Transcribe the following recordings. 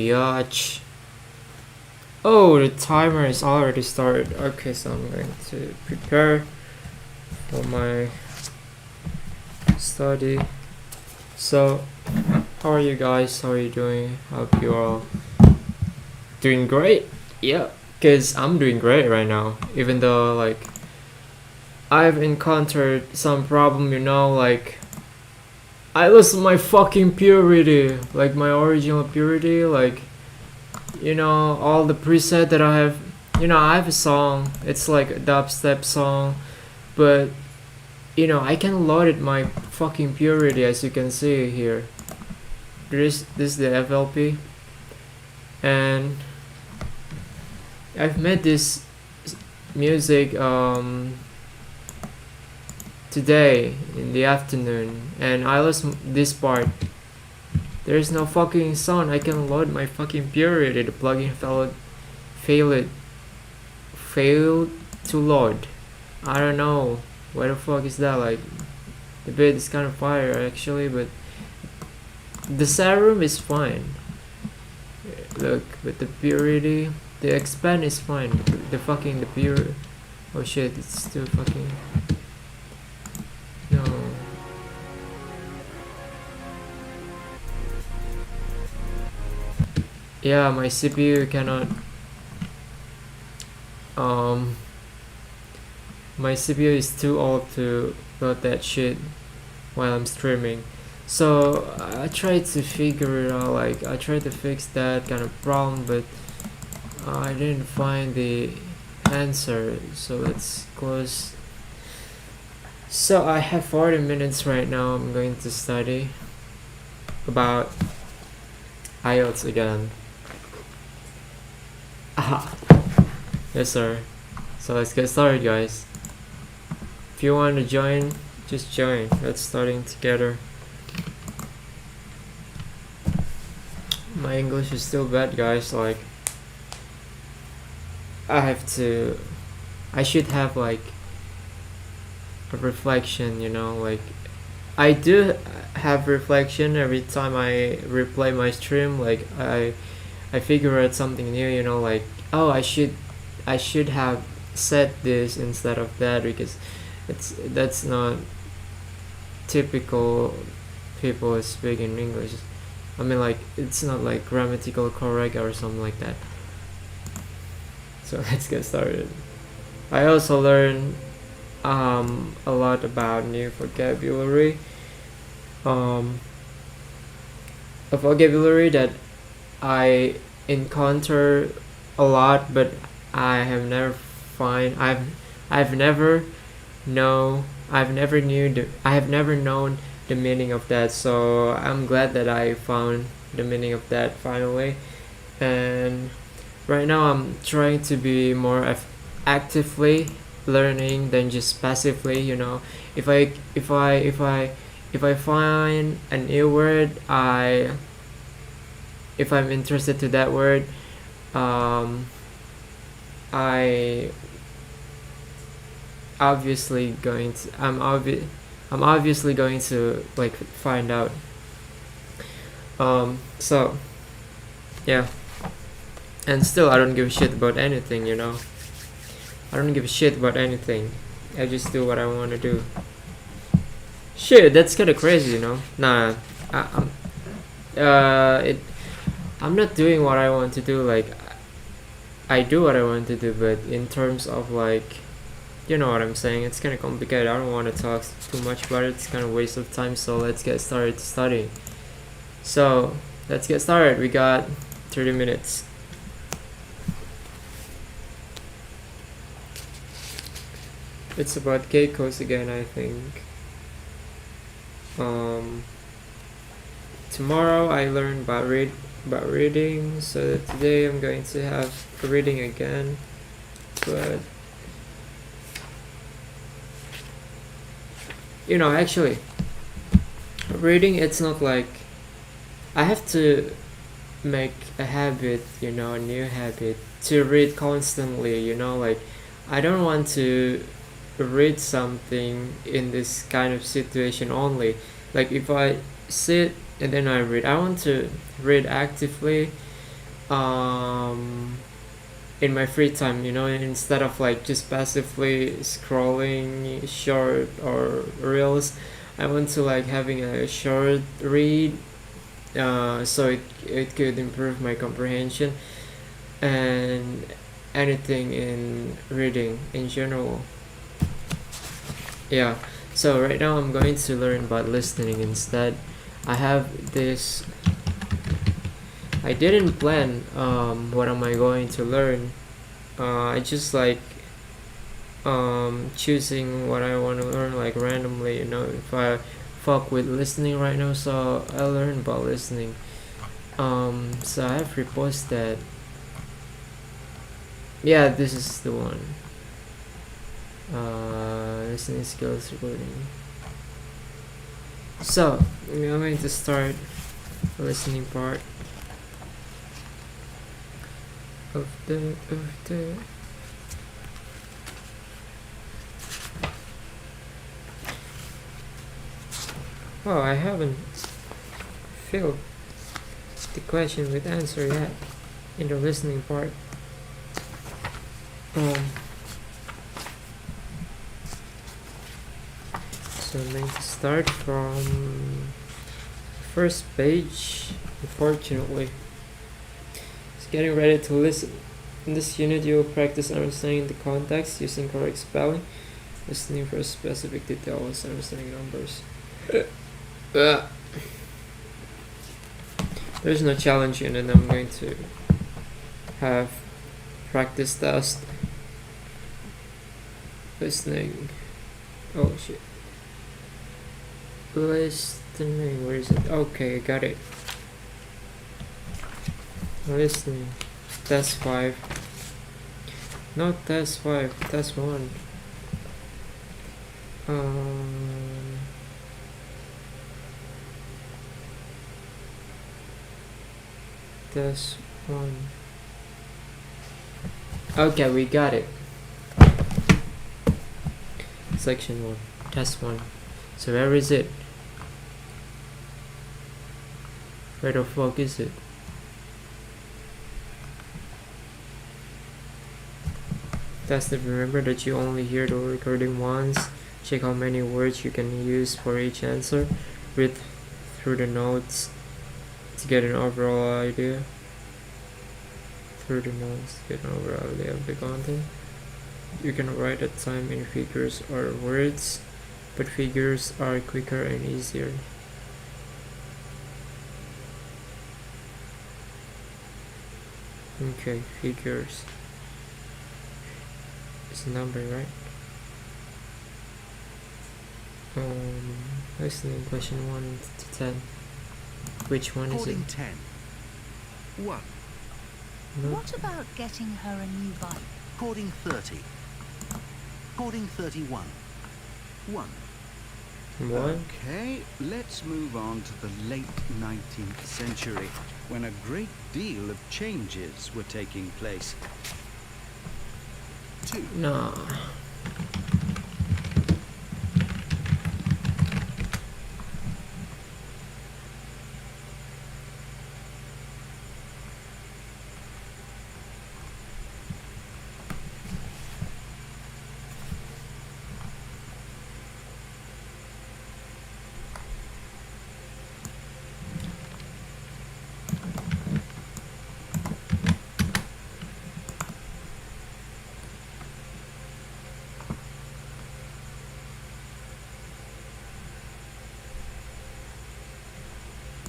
Biatch. Oh, the timer is already started. Okay, so I'm going to prepare for my study. So, how are you guys? How are you doing? Hope you're all doing great. Yeah, because I'm doing great right now. Even though, like, I've encountered some problem, like, I lost my fucking purity. Like, my original purity. Like, all the preset that I have. I have a song. It's like a dubstep song. But, I can load it my fucking purity, as you can see here. This is the FLP. And I've made this music today in the afternoon, and I lost this part. There's no fucking sound. I can load my fucking purity. The plugin failed to load. I don't know why the fuck is that. Like, the bit is kind of fire actually, but the serum is fine. Look, with the purity, the expand is fine. The pure. Oh shit, it's still fucking. No. Yeah, my CPU cannot. My CPU is too old to load that shit while I'm streaming. So I tried to figure it out. Like, I tried to fix that kind of problem, but I didn't find the answer. So let's close. So I have 40 minutes right now. I'm going to study about IELTS again. Aha. Yes, sir. So let's get started, guys. If you want to join, just join. Let's studying together. My English is still bad, guys. Like, I should have like a reflection, like, I do have reflection every time I replay my stream. Like, I figure out something new, like, oh, I should have said this instead of that, because that's not typical people speaking English. I mean, like, it's not like grammatical correct or something like that. So let's get started. I also learned a lot about new vocabulary. A vocabulary that I encounter a lot, but I have never known the meaning of that. So I'm glad that I found the meaning of that finally. And right now I'm trying to be more actively learning than just passively. If I find a new word, if I'm interested to that word, I'm obviously going to like find out. So yeah, and still I don't give a shit about anything. I don't give a shit about anything. I just do what I want to do. Shit, that's kind of crazy, Nah, I'm not doing what I want to do. Like, I do what I want to do, but in terms of, like, you know what I'm saying, it's kind of complicated. I don't want to talk too much about it. It's kind of waste of time. So let's get started studying. So let's get started. We got 30 minutes. It's about Keikos again, I think. Tomorrow I learned about reading, so today I'm going to have a reading again. But actually, reading, it's not like I have to make a habit, a new habit to read constantly. Like, I don't want to read something in this kind of situation only. Like, if I sit and then I read, I want to read actively, in my free time, instead of like just passively scrolling short or reels. I want to like having a short read, so it could improve my comprehension and anything in reading in general. Yeah, so right now I'm going to learn about listening instead. I have this. I didn't plan what am I going to learn. I just like choosing what I want to learn like randomly. If I fuck with listening right now, so I learn about listening. So I have reposted. Yeah, this is the one. Listening skills recording. So I'm going to start the listening part of the Oh, I haven't filled the question with answer yet in the listening part. So I'm going to start from first page. Unfortunately, it's getting ready to listen. In this unit, you will practice understanding the context using correct spelling, listening for specific details, understanding numbers. There's no challenge unit. I'm going to have practice test listening. Oh shit. Listening, where is it? Okay, I got it. Listening. Test 5. Not test 5, test 1. Test 1. Okay, we got it. Section 1. Test 1. So where is it? Where the fuck is it? Test it. Remember that you only hear the recording once. Check how many words you can use for each answer. Read through the notes to get an overall idea. Of the content. You can write at time in figures or words, but figures are quicker and easier. Okay, figures. It's a number, right? Listening question 1 to 10. Which one is it? 10. 1. What about getting her a new bike? Recording 30. Recording 31. 1. What? Okay, let's move on to the late 19th century, when a great deal of changes were taking place. 2. Nah.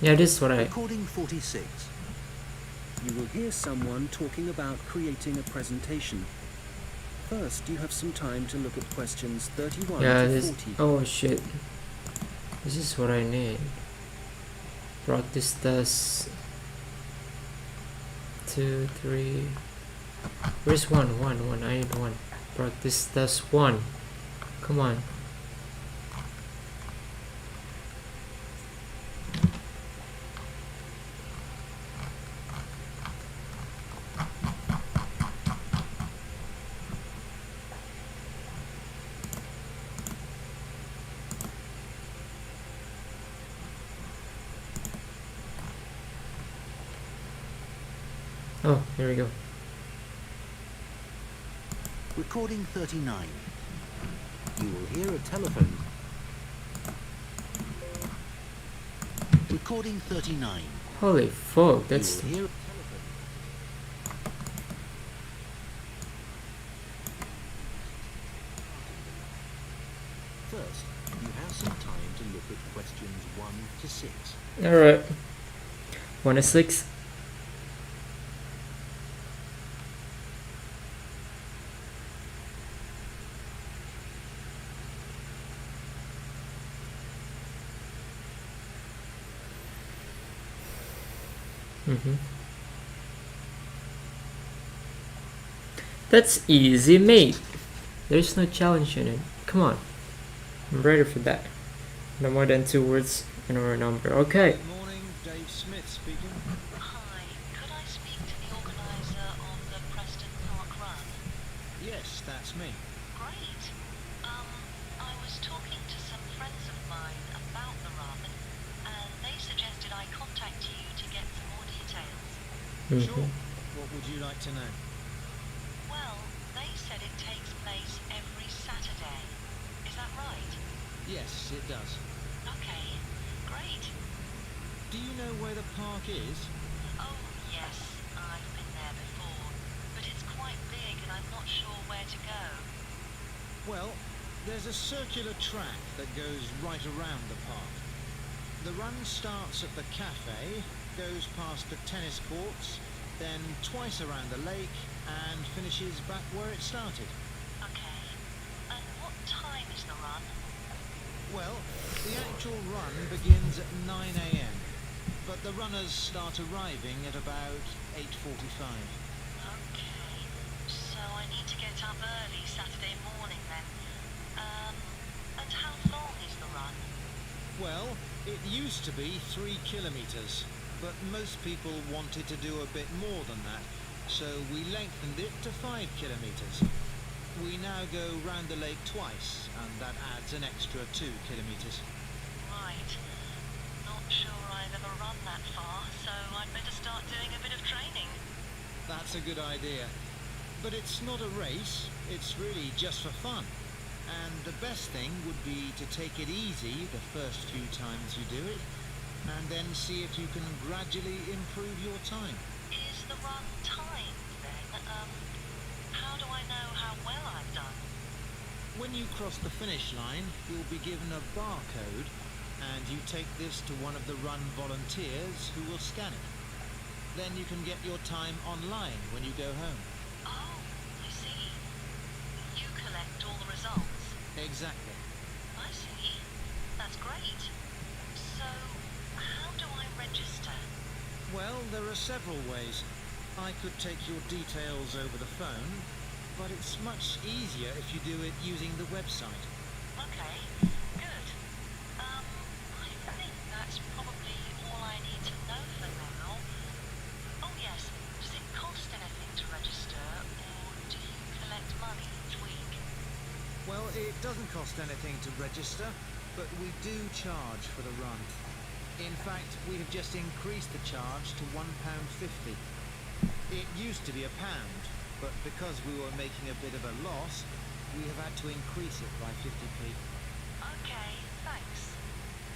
Yeah, this is what I... Recording 46. You will hear someone talking about creating a presentation. First, you have some time to look at questions 31 Yeah, to this... 40. Oh shit. This is what I need. Practice test 2, 3. Where's 1? 1. I need 1. Practice test 1. Come on. Oh, here we go. Recording 39. You will hear a telephone. Recording 39. Holy fuck, that's... You will hear First, you have some time to look at questions 1 to 6. Alright. 1 to 6. That's easy, mate. There's no challenge in it. Come on. I'm ready for that. No more than 2 words and or a number. Okay. Good morning, Dave Smith speaking. Hi, could I speak to the organizer of the Preston Park Run? Yes, that's me. Great. I was talking to some friends of mine about the run, and they suggested I contact you to get some more details. Sure. What would you like to know? Well, they said it takes place every Saturday. Is that right? Yes, it does. Okay, great. Do you know where the park is? Oh, yes, I've been there before, but it's quite big and I'm not sure where to go. Well, there's a circular track that goes right around the park. The run starts at the cafe, goes past the tennis courts, then twice around the lake, and finishes back where it started. Okay, and what time is the run? Well, the actual run begins at 9 a.m., but the runners start arriving at about 8:45. Okay, so I need to get up early Saturday morning then. And how long is the run? Well, it used to be 3 kilometers, but most people wanted to do a bit more than that, so we lengthened it to 5 kilometers. We now go round the lake twice, and that adds an extra 2 kilometers. Right. Not sure I've ever run that far, so I'd better start doing a bit of training. That's a good idea. But it's not a race, it's really just for fun. And the best thing would be to take it easy the first few times you do it, and then see if you can gradually improve your time. Is the run timed then? How do I know how well I've done? When you cross the finish line, you'll be given a barcode, and you take this to one of the run volunteers who will scan it. Then you can get your time online when you go home. Oh, I see. You collect all the results. Exactly. I see. That's great. So, how do I register? Well, there are several ways. I could take your details over the phone, but it's much easier if you do it using the website. Okay, good. I think that's probably all I need to know for now. Oh yes, does it cost anything to register, or do you collect money each week? Well, it doesn't cost anything to register, but we do charge for the run. In fact, we have just increased the charge to £1.50. It used to be £1, but because we were making a bit of a loss, we have had to increase it by 50p. Okay, thanks.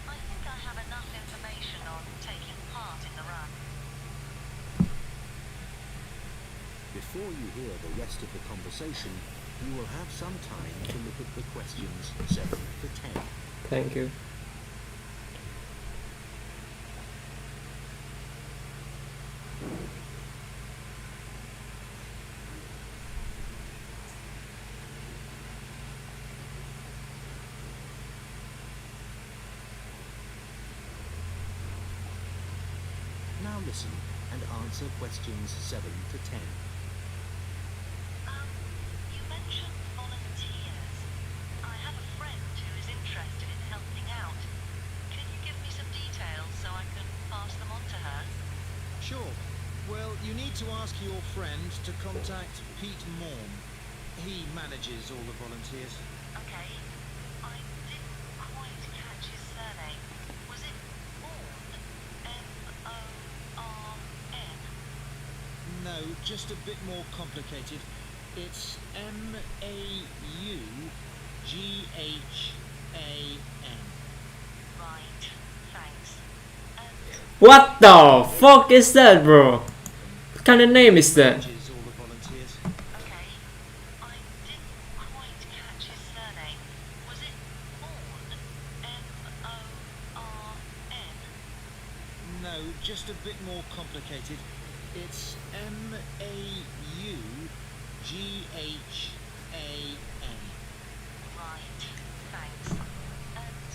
I think I have enough information on taking part in the run. Before you hear the rest of the conversation, you will have some time to look at the questions 7 to 10. Thank you. Now listen and answer questions 7 to 10. You mentioned volunteers. I have a friend who is interested in helping out. Can you give me some details so I can pass them on to her? Sure. Well, you need to ask your friend to contact Pete Morn. He manages all the volunteers. Okay. I didn't quite catch his surname. Was it Morn? M-O-R-N? No, No, just a bit more complicated. It's Maughan. Right, thanks. What the fuck is that, bro? What kind of name is that? Manages all the volunteers. Okay. I didn't quite catch his surname. Was it Morn? Morn? No, just a bit more complicated. It's Maughan. Right, thanks.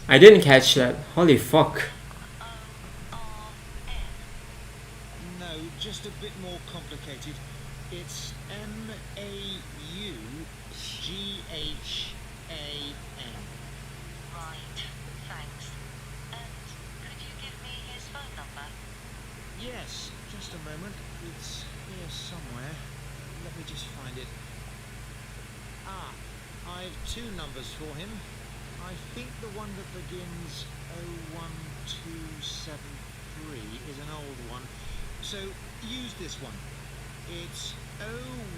I didn't catch that. Holy fuck. Morn? No, just a bit more complicated. It's Maughan. Right, thanks. And could you give me his phone number? Yes, just a moment. It's here somewhere. Let me just find it. Ah, I've two numbers for him. I think the one that begins 01273 is an old one. So use this one. It's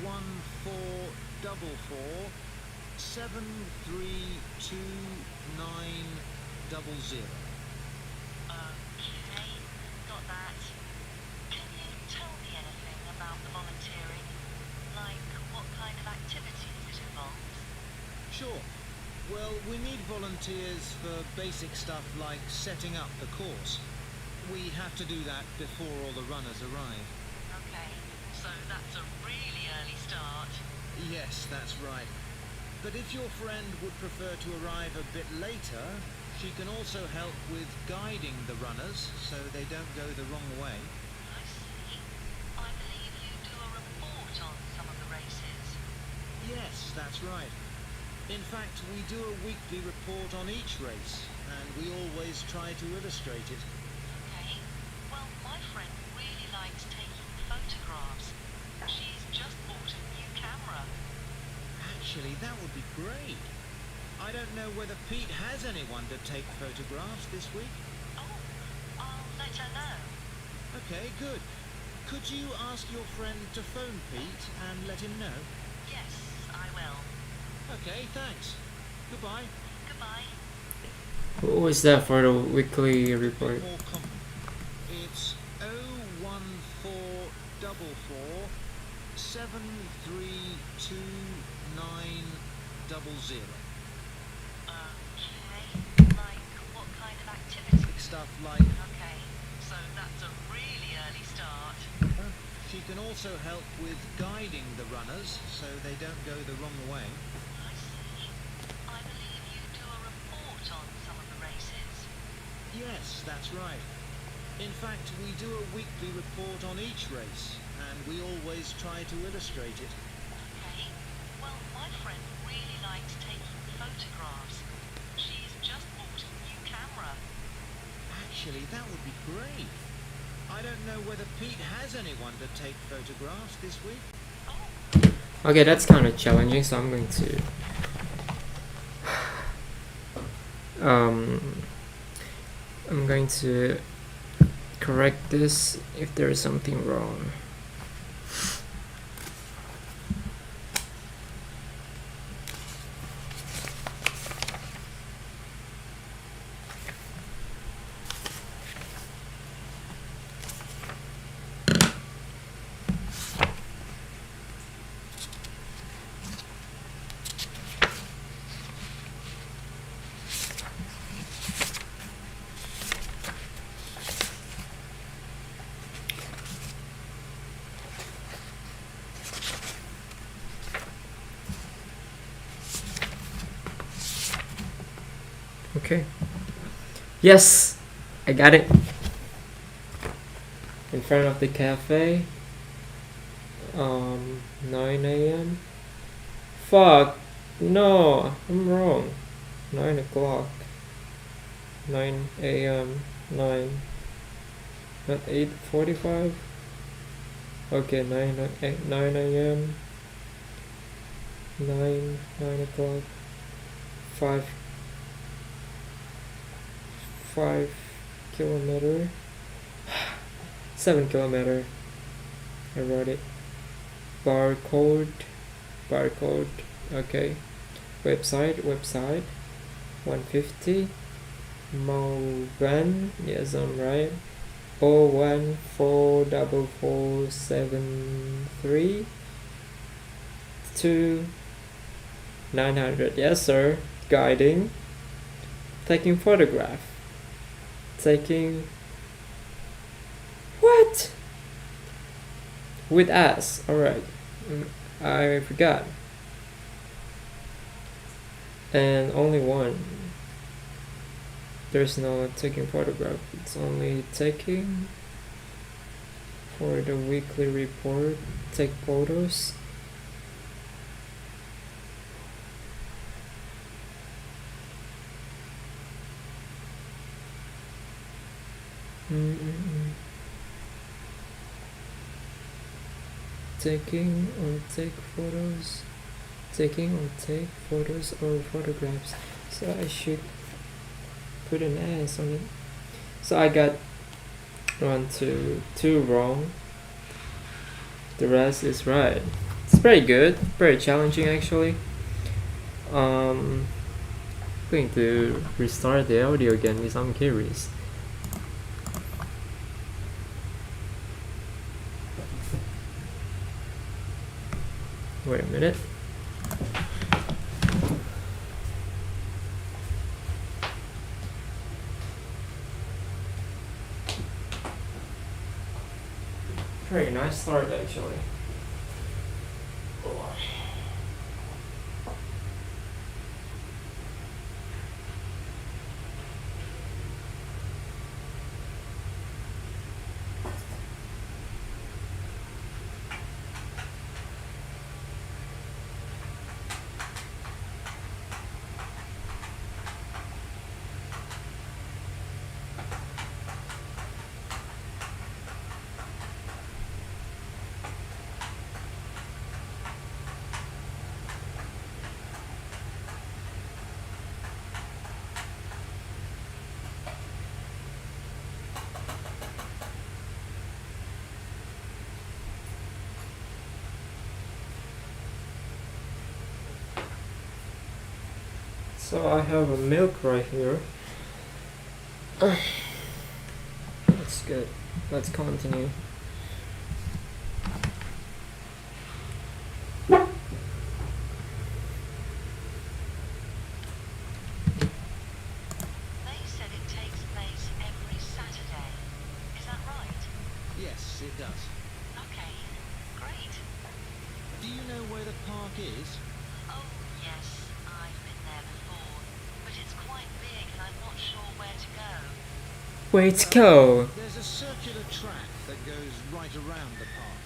01444 732 900. Okay, got that. Can you tell me anything about the volunteering? Like, what kind of activities it involves? Sure. Well, we need volunteers for basic stuff like setting up the course. We have to do that before all the runners arrive. Okay, so that's a really early start. Yes, that's right. But if your friend would prefer to arrive a bit later, she can also help with guiding the runners so they don't go the wrong way. I see. I believe you do a report on some of the races. Yes, that's right. In fact, we do a weekly report on each race, and we always try to illustrate it. Okay. Well, my friend really likes taking photographs. She's just bought a new camera. Actually, that would be great. I don't know whether Pete has anyone to take photographs this week. Oh, I'll let her know. Okay, good. Could you ask your friend to phone Pete and let him know? Yes, I will. Okay, thanks. Goodbye. Goodbye. What was that for the weekly report? More common. It's 01444 732 900. Okay. Like, what kind of activity? Stuff like Okay, so that's a really early start. she can also help with guiding the runners so they don't go the wrong way. I see. I believe you do a report on some of the races. Yes, that's right. In fact, we do a weekly report on each race, and we always try to illustrate it. Okay. Well, my friend really likes taking photographs. She's just bought a new camera. Actually, that would be great. I don't know whether Pete has anyone to take photographs this week. Oh, Okay, that's kind of challenging, so I'm going to I'm going to correct this if there is something wrong. Okay. Yes, I got it. In front of the cafe. 9 a.m. Fuck. No, I'm wrong. 9 o'clock. 9 a.m. 9. Not 8:45. Okay, 9 a.m. 9 o'clock. 5 kilometer. 7 kilometer. I wrote it. barcode, okay. Website 150. Movan, yes, I'm right. 0144473 to 900. Yes, sir. Guiding. Taking photograph. Taking. What? With us. Alright. I forgot. And only one. There's no taking photograph. It's only taking for the weekly report. Take photos. Taking or take photos. Taking or take photos or photographs. So I should put an S on it. So I got 1, 2, 2 wrong. The rest is right. It's pretty good. Very challenging actually. I'm going to restart the audio again because I'm curious. Wait a minute. Very nice start actually. So I have a milk right here. That's good. Let's continue. They said it takes place every Saturday. Is that right? Yes, it does. Okay, great. Do you know where the park is? Oh, yes, I've been there before. But it's quite big and I'm not sure where to go. Way to go! There's a circular track that goes right around the park.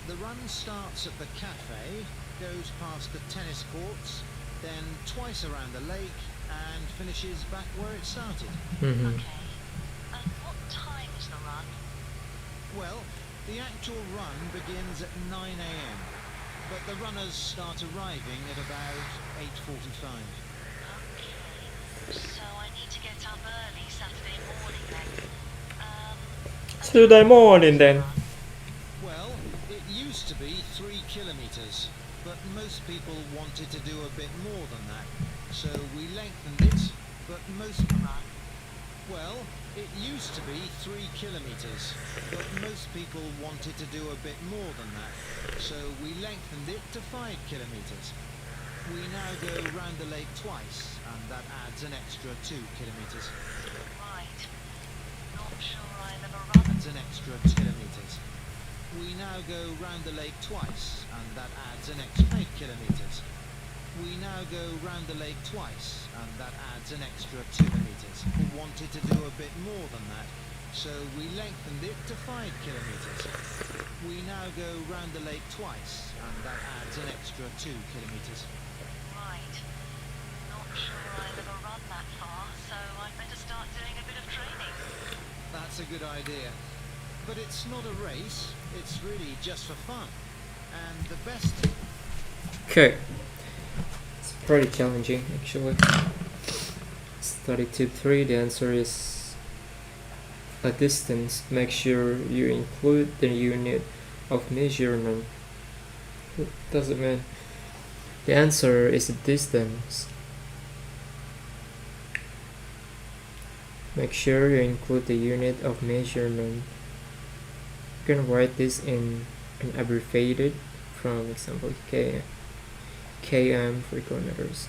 The run starts at the cafe, goes past the tennis courts, then twice around the lake, and finishes back where it started. Mm-hmm. Okay. And what time is the run? Well, the actual run begins at 9 a.m., but the runners start arriving at about 8:45. Okay. So I need to get up early Saturday morning then. Saturday morning then. Well, it used to be 3 kilometers, but most people wanted to do a bit more than that, so we lengthened it, but most... Well, it used to be 3 kilometers, but most people wanted to do a bit more than that, so we lengthened it to 5 kilometers. We now go round the lake twice, and that adds an extra 2 kilometers. Right. Not sure I've ever run. That's an extra 2 kilometers. We now go round the lake twice, and that adds an extra 8 kilometers. We now go round the lake twice, and that adds an extra 2 kilometers. We wanted to do a bit more than that, so we lengthened it to 5 kilometers. We now go round the lake twice, and that adds an extra 2 kilometers. Right. Not sure I've ever run that far, so I'd better start doing a bit of training. That's a good idea. But it's not a race, it's really just for fun. And the best... Okay. It's pretty challenging actually. Study tip 3, the answer is a distance. Make sure you include the unit of measurement. What does it mean? The answer is distance. Make sure you include the unit of measurement. You can write this in an abbreviated from example km for kilometers.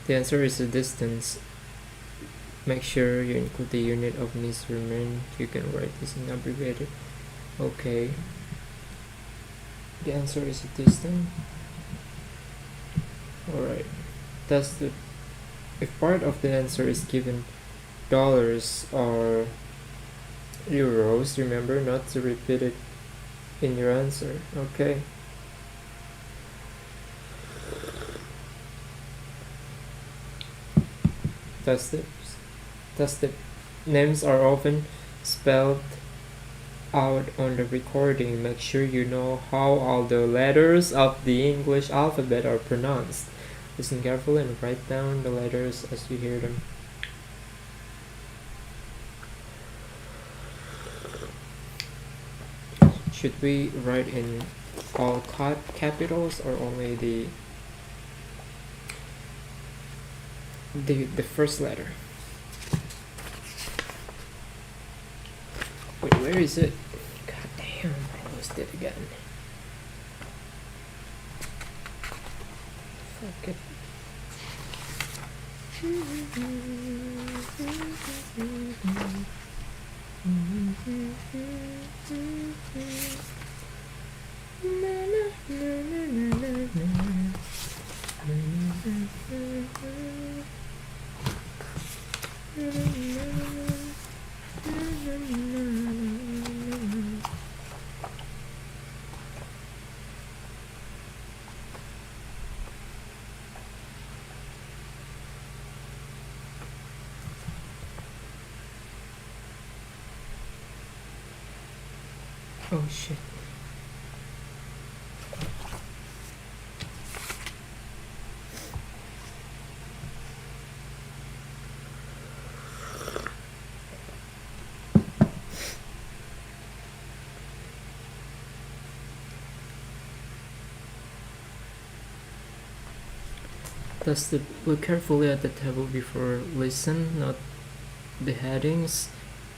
The answer is the distance. Make sure you include the unit of measurement. You can write this in abbreviated. Okay. The answer is the distance. Alright. That's the if part of the answer is given dollars or euros, remember not to repeat it in your answer. Okay. Test it. Names are often spelled out on the recording. Make sure you know how all the letters of the English alphabet are pronounced. Listen carefully and write down the letters as you hear them. Should we write in all capitals or only the first letter? Wait, where is it? God damn, I lost it again. Fuck it. Oh shit. Look carefully at the table before listen, not the headings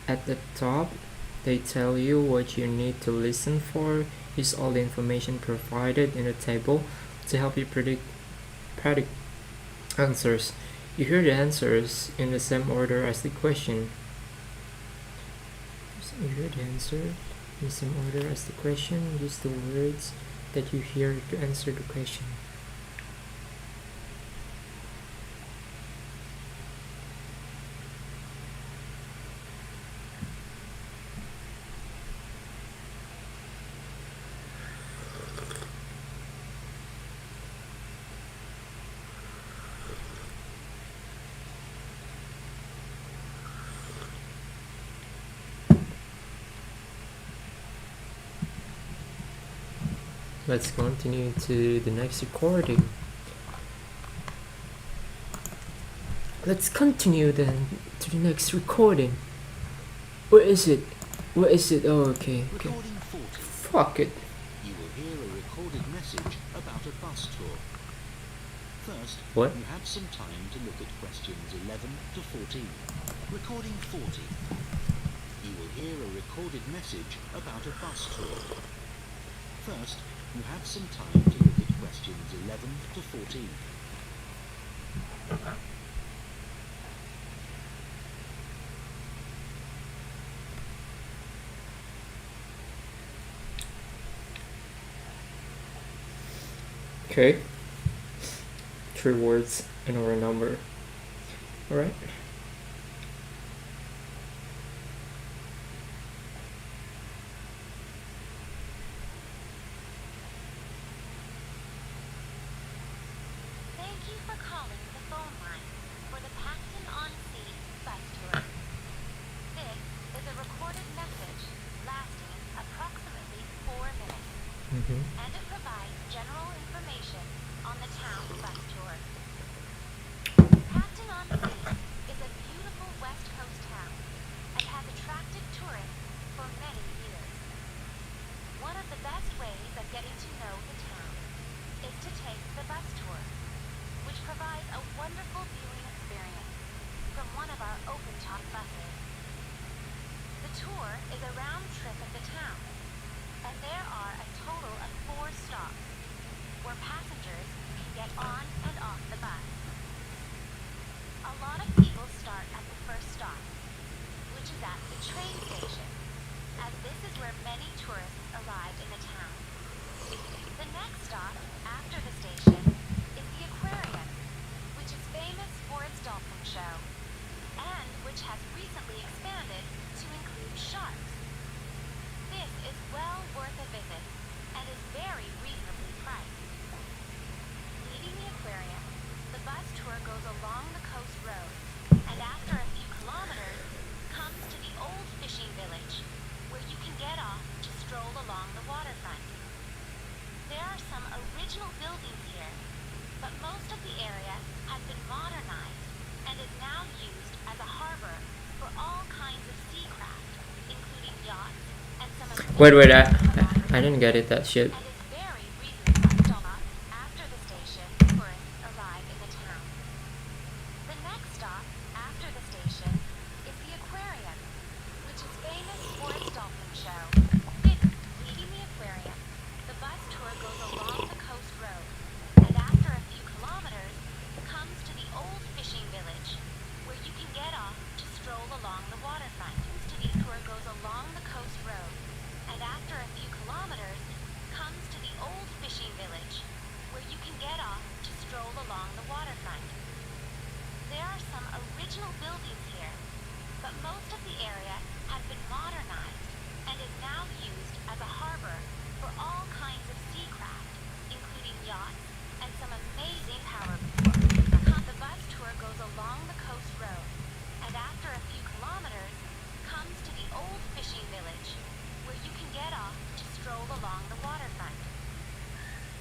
at the top. They tell you what you need to listen for. Use all the information provided in the table to help you predict answers. You hear the answers in the same order as the question. You hear the answer in the same order as the question. Use the words that you hear to answer the question. Let's continue to the next recording. Let's continue then to the next recording. Where is it? Where is it? Oh, okay. Recording 40. Fuck it. You will hear a recorded message about a bus tour. First, What? you have some time to look at questions 11 to 14. Recording 40. You will hear a recorded message about a bus tour. First, you have some time to look at questions 11 to 14. Okay. 3 words and or a number. Alright. Thank you for calling the phone line for the Paxton on Sea bus tour. This is a recorded message lasting approximately 4 minutes, and it provides general information on the town bus tour. Paxton on Sea is a beautiful West Coast town and has attracted tourists for many years. One of the best ways of getting to know the town is to take the bus tour, which provides a wonderful viewing experience from one of our open-top buses. The tour is a round trip of the town, and there are a total of 4 stops where passengers can get on and off the bus. A lot of people start at the first stop, which is at the train station, as this is where many tourists arrive in the town. The next stop after the station is the aquarium, which is famous for its dolphin show, and which has recently expanded to include sharks. This is well worth a visit and is very reasonably priced. Leaving the aquarium, the bus tour goes along the coast road, and after a few kilometers, comes to the old fishing village, where you can get off to stroll along the waterfront. There are some original buildings here, but most of the area has been modernized and is now used as a harbor for all kinds of sea craft, including yachts and some Wait, amazing I didn't get it, that shit. and is very reasonably stop after the station. Tourists arrive in the town. The next stop after the station is the aquarium, which is famous for its dolphin show. Leaving the aquarium, the bus tour goes along the coast road, and after a few kilometers, comes to the old fishing village, where you can get off to stroll along the waterfront. The tour goes along the coast road, and after a few kilometers, comes to the old fishing village, where you can get off to stroll along the waterfront. There are some original buildings here, but most of the area has been modernized and is now used as a harbor for all kinds of sea craft, including yachts and some amazing powerboats. The bus tour goes along the coast road, and after a few kilometers, comes to the old fishing village, where you can get off to stroll along the waterfront.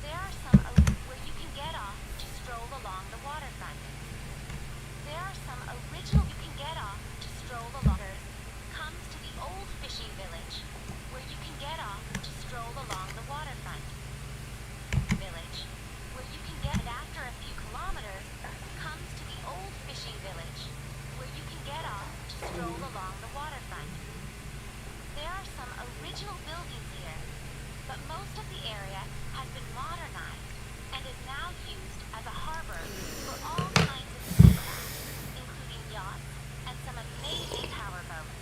There are some where you can get off to stroll along the waterfront. There are some original you can get off to stroll along. Comes to the old fishing village, where you can get off to stroll along the waterfront. Village, where you can get after a few kilometers, comes to the old fishing village, where you can get off to stroll along the waterfront. There are some original buildings here, but most of the area has been modernized and is now used as a harbor for all kinds of sea craft, including yachts and some amazing powerboats.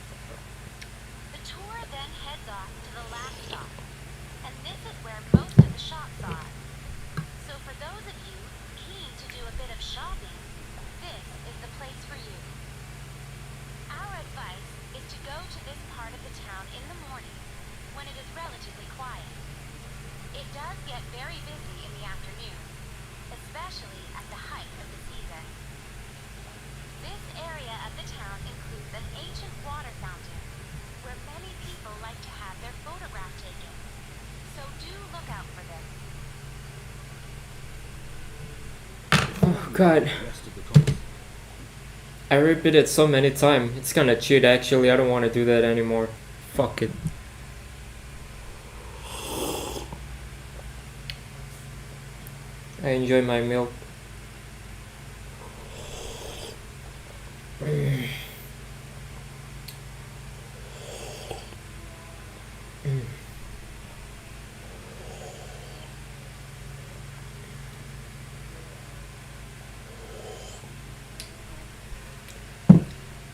The tour then heads off to the last stop, and this is where most of the shops are. So for those of you keen to do a bit of shopping, this is the place for you. Our advice is to go to this part of the town in the morning, when it is relatively quiet. It does get very busy in the afternoon, especially at the height of the season. This area of the town includes an ancient water fountain, where many people like to have their photograph taken. So do look out for this. Oh god, The rest of the course. I repeated so many times. It's kinda cheat actually. I don't want to do that anymore. Fuck it. I enjoy my milk.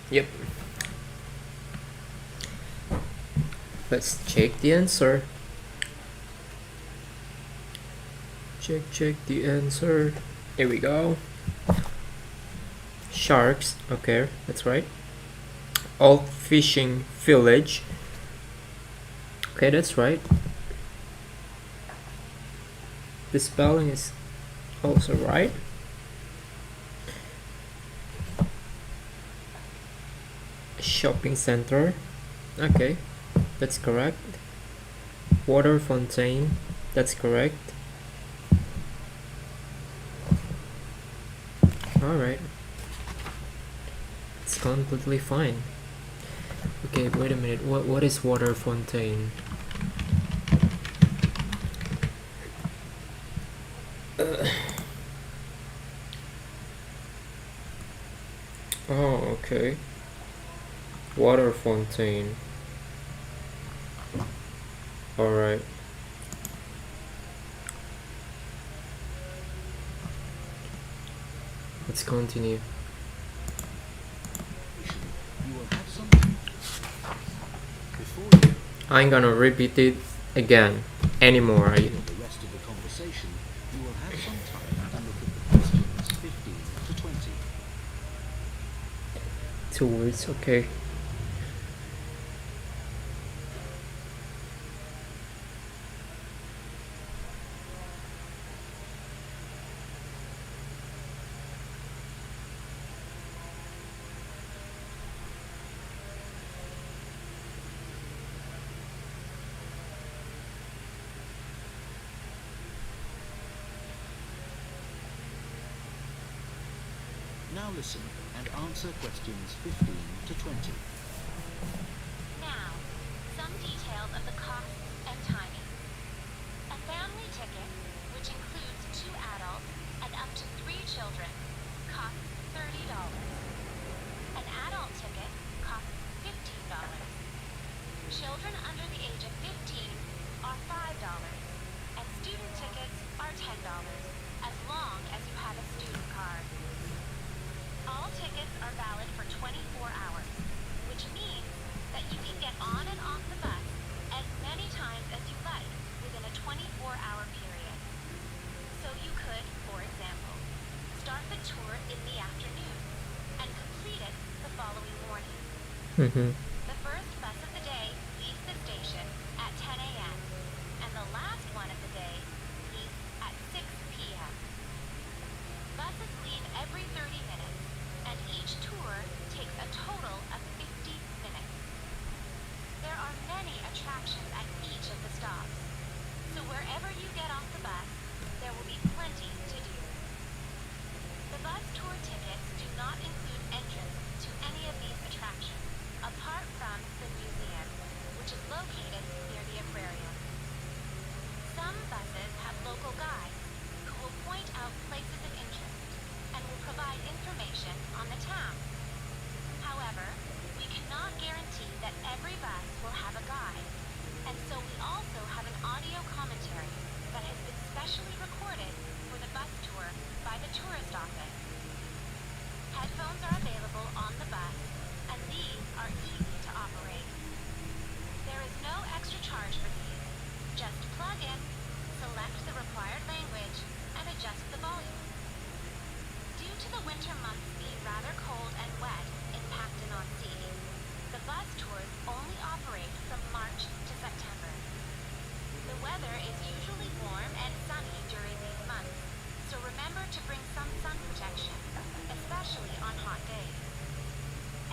Yep. Let's check the answer. Check the answer. Here we go. Sharks. Okay, that's right. Old fishing village. Okay, that's right. The spelling is also right. Shopping center. Okay, that's correct. Water fountain. That's correct. Alright. It's completely fine. Okay, wait a minute. What is water fountain? Okay. Water fountain. Alright. Let's continue. You will have some before you I ain't gonna repeat it again anymore. begin the rest of the conversation. You will have some time to look at the questions 15 to 20. 2 words, okay. Now listen and answer questions 15 to 20. Now, some details of the costs and timing. A family ticket, which includes 2 adults and up to 3 children, costs $30. An adult ticket costs $15. Children under the age of 15 are $5, and student tickets are $10, as long as you have a student card. All tickets are valid for 24 hours, which means that you can get on and off the bus as many times as you like within a 24-hour period. So you could, for example, start the tour in the afternoon and complete it the following morning. Mm-hmm. The first bus of the day leaves the station at 10 a.m., and the last one of the day leaves at 6 p.m. Buses leave every 30 minutes, and each tour takes a total of 50 minutes. There are many attractions at each of the stops, so wherever you get off the bus, there will be plenty to do. The bus tour tickets do not include entrance to any of these attractions, apart from the museum, which is located near the aquarium. Some buses have local guides who will point out places of interest and will provide information on the town. However, we cannot guarantee that every bus will have a guide, and so we also have an audio commentary that has been specially recorded for the bus tour by the tourist office. Headphones are available on the bus, and these are easy to operate. There is no extra charge for these. Just plug in, select the required language, and adjust the volume. Due to the winter months being rather cold and wet in Pacton-on-Sea, the bus tours only operate from March to September. The weather is usually warm and sunny during these months, so remember to bring some sun protection, especially on hot days.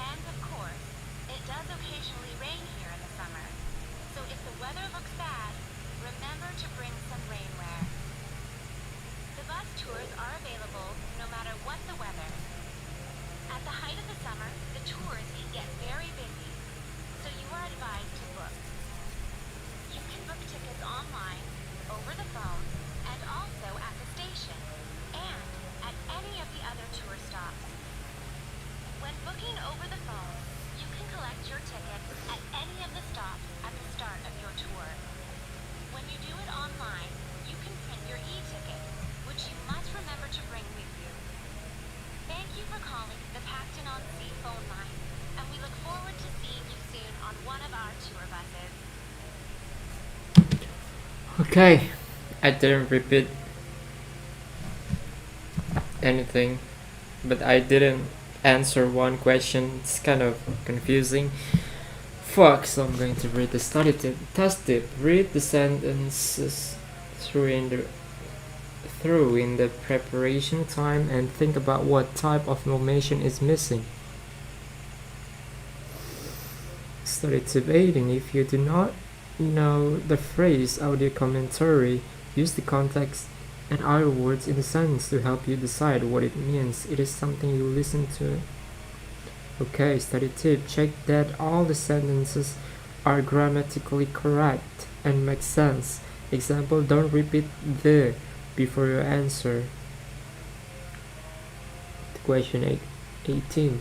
And of course, it does occasionally rain here in the summer, so if the weather looks bad, remember to bring some rainwear. The bus tours are available no matter what the weather. At the height of the summer, the tours can get very busy, so you are advised to book. You can book tickets online, over the phone, and also at the station, and at any of the other tour stops. When booking over the phone, you can collect your ticket at any of the stops at the start of your tour. When you do it online, you can print your e-ticket, which you must remember to bring with you. Thank you for calling the Pacton-on-Sea phone line, and we look forward to seeing you soon on one of our tour buses. Okay, I didn't repeat anything, but I didn't answer one question. It's kind of confusing. Fuck, so I'm going to read the study tip. Test tip. Read the sentences through in the preparation time and think about what type of information is missing. Study tip 18. If you do not know the phrase audio commentary, use the context and other words in the sentence to help you decide what it means. It is something you listen to. Okay, study tip. Check that all the sentences are grammatically correct and make sense. Example, don't repeat the before your answer. Question 18.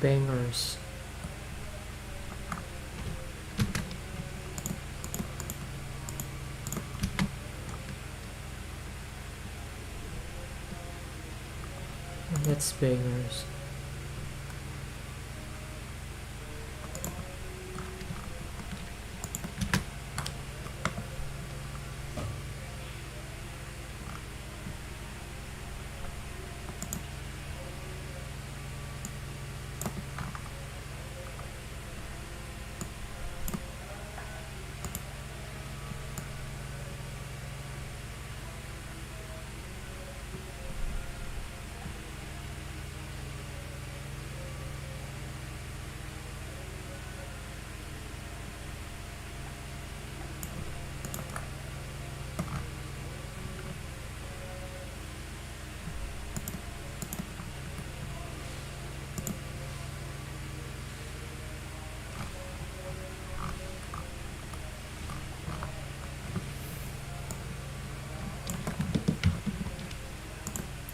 bangers. That's bangers.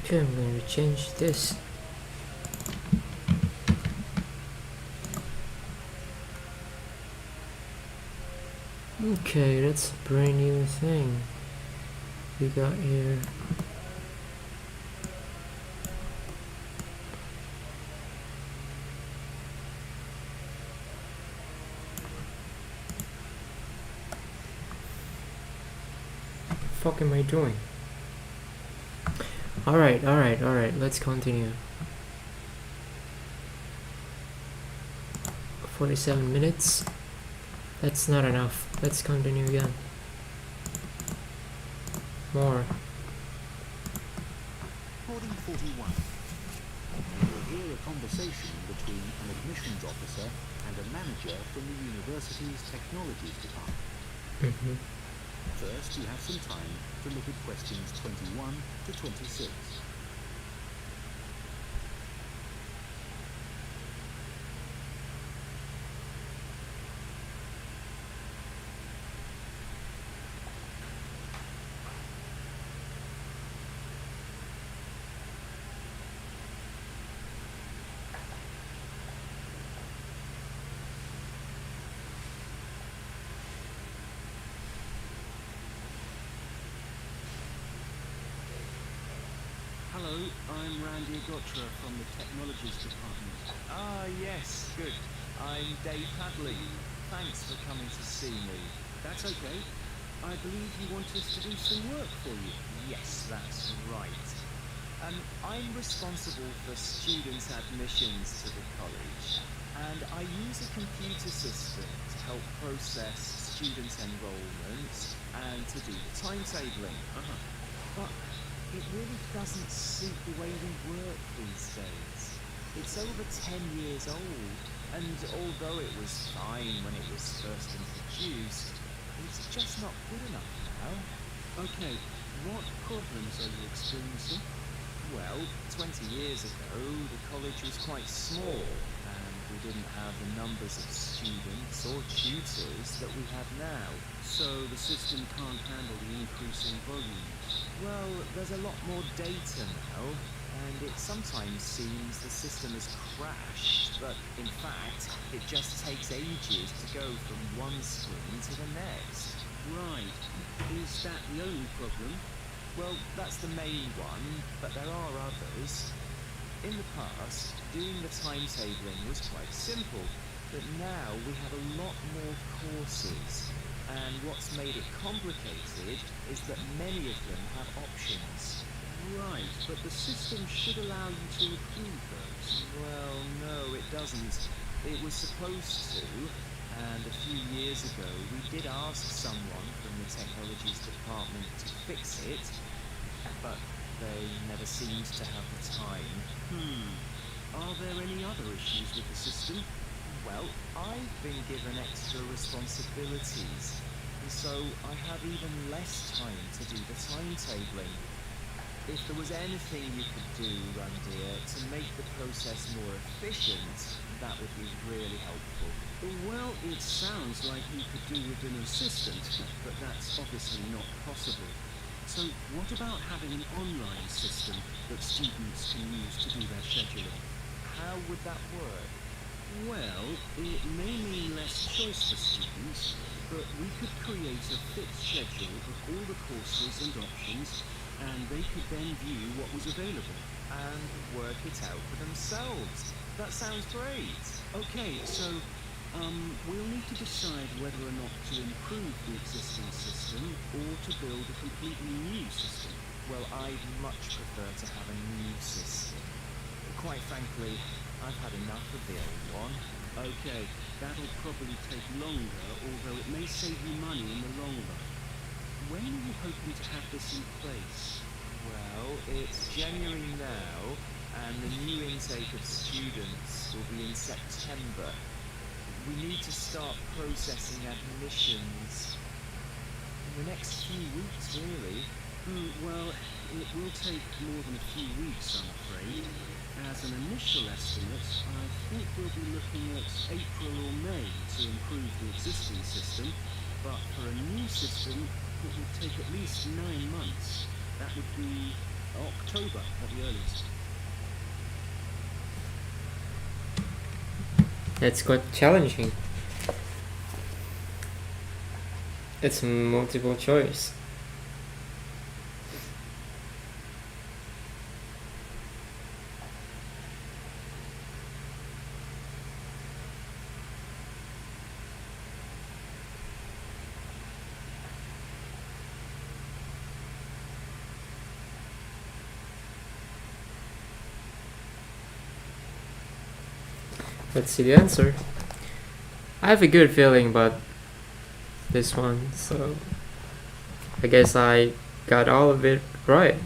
Okay, I'm going to change this. Okay, that's a brand new thing we got here. What the fuck am I doing? Alright, let's continue. 47 minutes. That's not enough. Let's continue again. More. Recording 41. You will hear a conversation between an admissions officer and a manager from the university's technologies department. First, you have some time to look at questions 21 to 26. Hello, I'm Randy Gotra from the Technologies Department. Ah, yes, good. I'm Dave Hadley. Thanks for coming to see me. That's okay. I believe you want us to do some work for you. Yes, that's right. I'm responsible for student admissions to the college, and I use a computer system to help process student enrollment and to do the timetabling. But it really doesn't suit the way we work these days. It's over 10 years old, and although it was fine when it was first introduced, it's just not good enough now. Okay, what problems are you experiencing? Well, 20 years ago, the college was quite small, and we didn't have the numbers of students or tutors that we have now. So the system can't handle the increasing volumes. Well, there's a lot more data now, and it sometimes seems the system has crashed, but in fact, it just takes ages to go from one screen to the next. Right. Is that the only problem? Well, that's the main one, but there are others. In the past, doing the timetabling was quite simple, but now we have a lot more courses, and what's made it complicated is that many of them have options. Right, but the system should allow you to approve those. Well, no, it doesn't. It was supposed to, and a few years ago we did ask someone from the technologies department to fix it, but they never seemed to have the time. Are there any other issues with the system? Well, I've been given extra responsibilities, and so I have even less time to do the timetabling. If there was anything you could do, Randir, to make the process more efficient, that would be really helpful. Well, it sounds like you could do with an assistant, but that's obviously not possible. So what about having an online system that students can use to do their scheduling? how would that work? Well, it may mean less choice for students, but we could create a fixed schedule of all the courses and options, and they could then view what was available. And work it out for themselves. That sounds great. Okay, so we'll need to decide whether or not to improve the existing system or to build a completely new system. Well, I'd much prefer to have a new system. Quite frankly, I've had enough of the old one. Okay, that'll probably take longer, although it may save you money in the long run. When are you hoping to have this in place? Well, it's January now, and the new intake of students will be in September. We need to start processing admissions in the next few weeks, really. Well, it will take more than a few weeks, I'm afraid. As an initial estimate, I think we'll be looking at April or May to improve the existing system, but for a new system, it would take at least 9 months. That would be October at the earliest. That's quite challenging. It's multiple choice. Let's see the answer. I have a good feeling about this one, so I guess I got all of it right.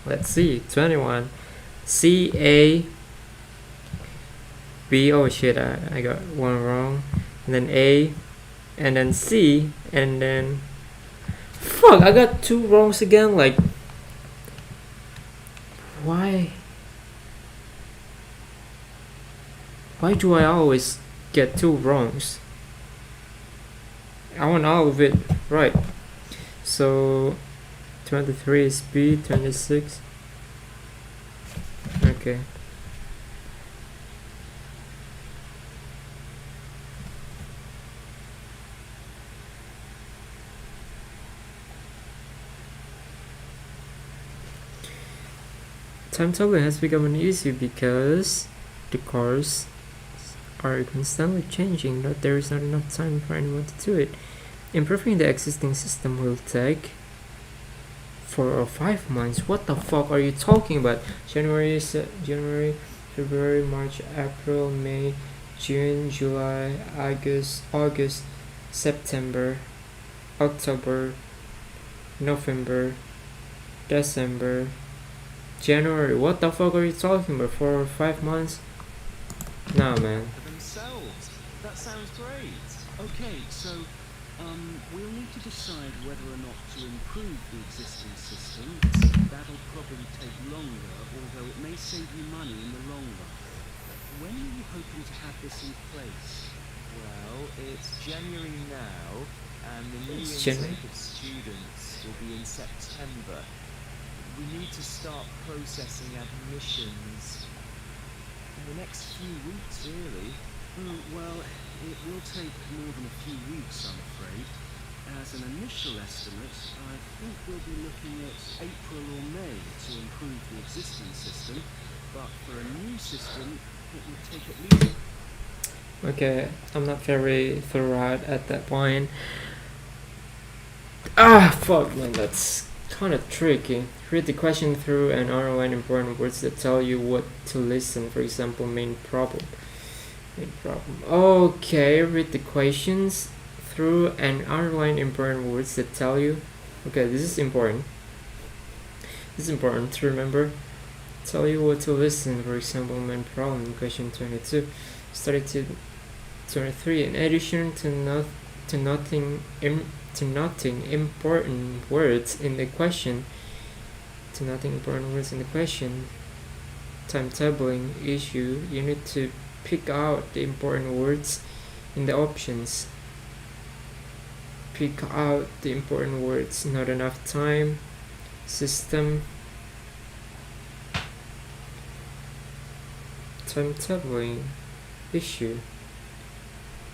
Let's see. 21. C A B. Oh shit, I got one wrong. And then A, and then C, and then fuck, I got 2 wrongs again. Like, why do I always get 2 wrongs? I want all of it right. So 23 is B, 26. Okay. Timetabling has become an issue because the cars are constantly changing, but there is not enough time for anyone to do it. Improving the existing system will take 4 or 5 months. What the fuck are you talking about? January, February, March, April, May, June, July, August, September, October, November, December, January. What the fuck are you talking about? 4 or 5 months? Nah, man. For themselves. That sounds great. Okay, so we'll need to decide whether or not to improve the existing system. That'll probably take longer, although it may save you money in the long run. When are you hoping to have this in place? Well, it's January now, and the new It's intake January. of students will be in September. We need to start processing admissions in the next few weeks, really. Well, it will take more than a few weeks, I'm afraid. As an initial estimate, I think we'll be looking at April or May to improve the existing system, but for a new system, it would take at least... Okay, I'm not very thorough at that point. Ah, fuck, man, that's kind of tricky. Read the question through and underline important words that tell you what to listen. For example, main problem. Okay, read the questions through and underline important words that tell you. Okay, this is important. This is important to remember. Tell you what to listen. For example, main problem. Question 22. Study to 23. In addition to nothing important words in the question. To nothing important words in the question. Timetabling issue. You need to pick out the important words in the options. Pick out the important words. Not enough time. System. timetabling issue.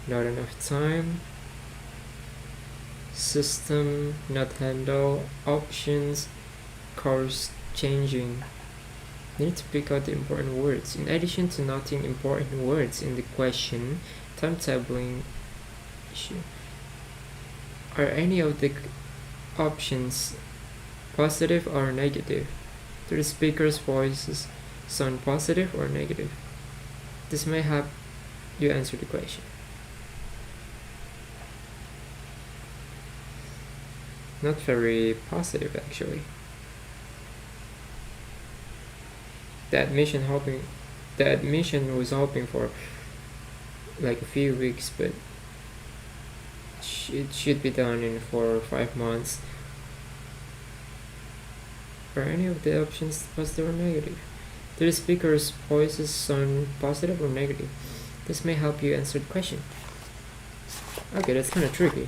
Not enough time. System not handle. Options. Course changing. You need to pick out the important words. In addition to noting important words in the question, timetabling issue. Are any of the options positive or negative? Do the speaker's voices sound positive or negative? This may help you answer the question. Not very positive actually. The admission was hoping for like a few weeks, but it should be done in 4 or 5 months. Are any of the options positive or negative? Do the speaker's voices sound positive or negative? This may help you answer the question. Okay, that's kind of tricky.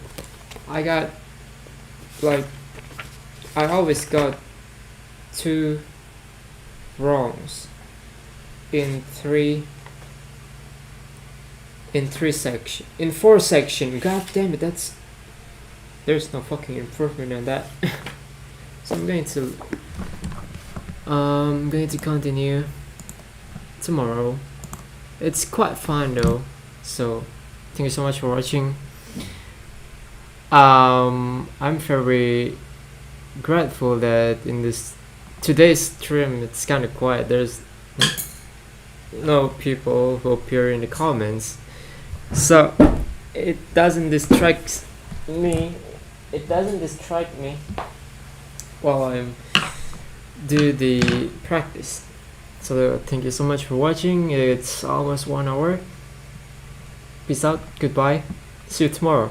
I always got 2 wrongs in 4 section. God damn it, there's no fucking improvement on that. So I'm going to continue tomorrow. It's quite fun though, so thank you so much for watching. I'm very grateful that in today's stream it's kind of quiet. There's no people who appear in the comments, so it doesn't distract me. While I'm do the practice. So thank you so much for watching. It's almost 1 hour. Peace out. Goodbye. See you tomorrow.